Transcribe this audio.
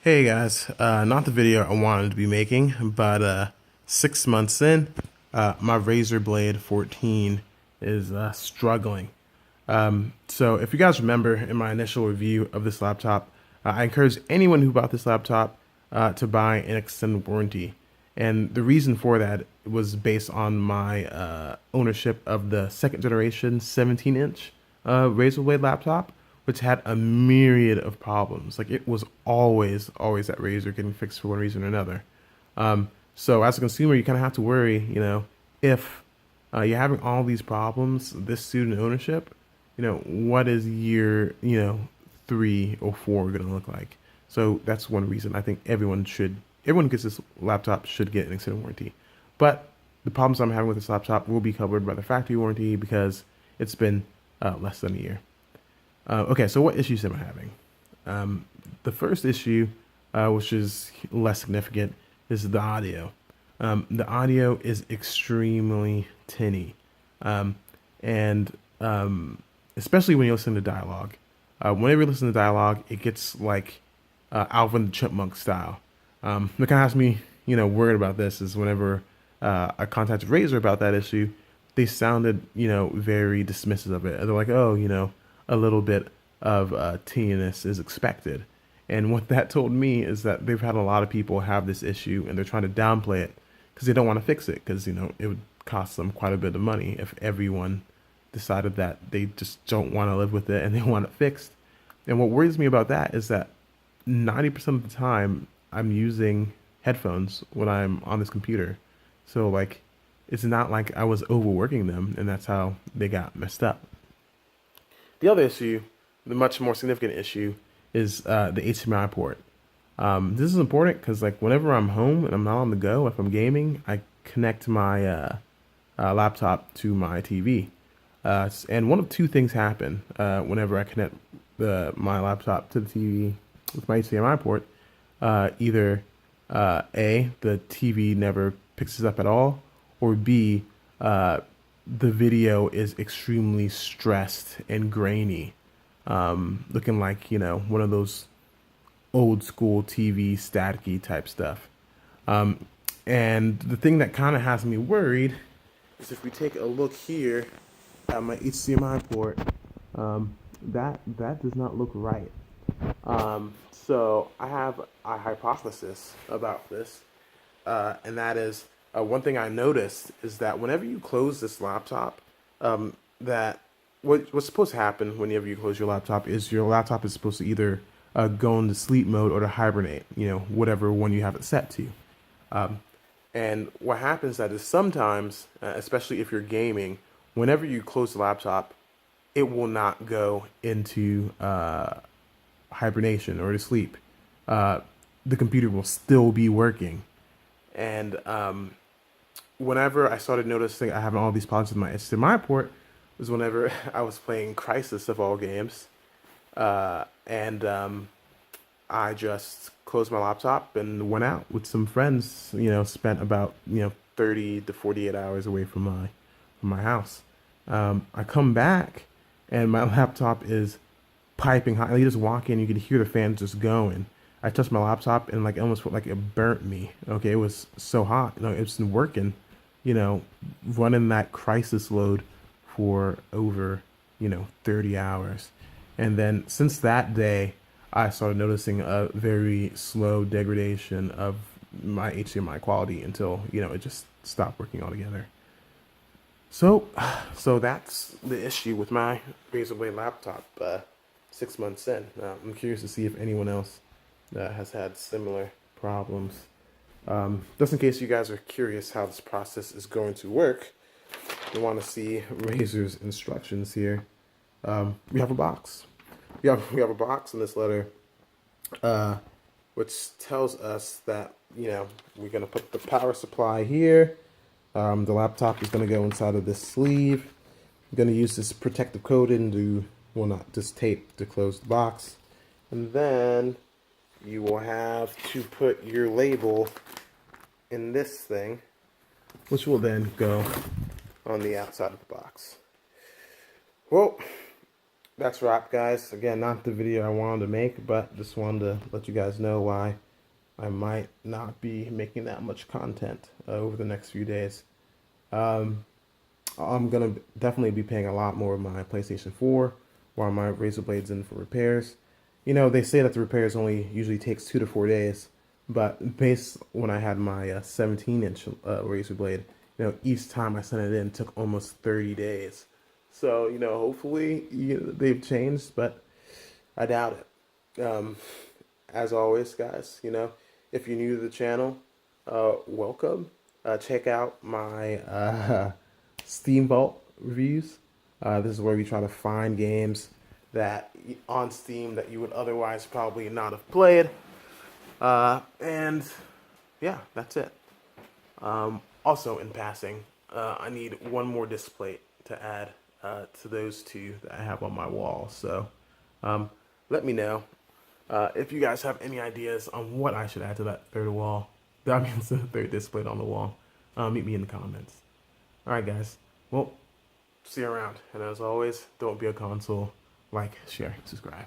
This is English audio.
Hey guys, not the video I wanted to be making, but 6 months in, my Razer Blade 14 is struggling. So if you guys remember in my initial review of this laptop, I encouraged anyone who bought this laptop to buy an extended warranty. And the reason for that was based on my ownership of the second generation 17-inch Razer Blade laptop, which had a myriad of problems. Like it was always that Razer getting fixed for one reason or another. So as a consumer, you kind of have to worry, if you're having all these problems, this student ownership, what is year, 3 or 4 going to look like? So that's one reason I think everyone who gets this laptop should get an extended warranty. But the problems I'm having with this laptop will be covered by the factory warranty because it's been less than a year. Okay, so what issues am I having? The first issue, which is less significant, is the audio. The audio is extremely tinny, and especially when you listen to dialogue. Whenever you listen to dialogue, it gets like Alvin the Chipmunk style. What kind of has me, worried about this is whenever I contacted Razer about that issue, they sounded, very dismissive of it. They're like, oh, a little bit of tinniness is expected. And what that told me is that they've had a lot of people have this issue and they're trying to downplay it because they don't want to fix it because, it would cost them quite a bit of money if everyone decided that they just don't want to live with it and they want it fixed. And what worries me about that is that 90% of the time I'm using headphones when I'm on this computer. So like it's not like I was overworking them and that's how they got messed up. The other issue, the much more significant issue, is the HDMI port. This is important because like whenever I'm home and I'm not on the go, if I'm gaming, I connect my laptop to my TV. And one of two things happen whenever I connect my laptop to the TV with my HDMI port. Either A, the TV never picks it up at all, or B, the video is extremely stressed and grainy, looking like, one of those old school TV staticky type stuff. And the thing that kind of has me worried is if we take a look here at my HDMI port, that does not look right. So I have a hypothesis about this, and that is one thing I noticed is that whenever you close this laptop, that what's supposed to happen whenever you close your laptop is your laptop is supposed to either go into sleep mode or to hibernate, whatever one you have it set to. And what happens that is sometimes, especially if you're gaming, whenever you close the laptop, it will not go into hibernation or to sleep. The computer will still be working. And whenever I started noticing I having all these problems with my HDMI port was whenever I was playing Crisis of all games. And I just closed my laptop and went out with some friends, spent about, 30 to 48 hours away from my house. I come back and my laptop is piping hot. You just walk in, you can hear the fan just going. I touched my laptop and like it almost felt like it burnt me. Okay, it was so hot. It's been working, running that crisis load for over, 30 hours. And then since that day, I started noticing a very slow degradation of my HDMI quality until, it just stopped working altogether. So, so that's the issue with my Razer Blade laptop. 6 months in, I'm curious to see if anyone else has had similar problems. Just in case you guys are curious how this process is going to work, you want to see Razer's instructions here. We have a box. We have a box in this letter, which tells us that we're gonna put the power supply here. The laptop is gonna go inside of this sleeve. I'm gonna use this protective coating to, well, not just tape to close the box, and then you will have to put your label in this thing, which will then go on the outside of the box. Well, that's a wrap, guys. Again, not the video I wanted to make, but just wanted to let you guys know why I might not be making that much content over the next few days. I'm gonna definitely be paying a lot more of my PlayStation 4 while my Razer Blade's in for repairs. You know, they say that the repairs only usually takes 2 to 4 days, but based when I had my 17-inch Razer Blade, you know, each time I sent it in took almost 30 days. So, you know, hopefully they've changed, but I doubt it. As always, guys, you know, if you're new to the channel, welcome. Check out my Steam Vault reviews. This is where we try to find games that on Steam that you would otherwise probably not have played. And yeah, that's it. Also, in passing, I need one more displate to add to those two that I have on my wall. So let me know if you guys have any ideas on what I should add to that third wall. That means the third displate on the wall. Meet me in the comments. All right, guys. Well, see you around. And as always, don't be a console. Like, share, subscribe.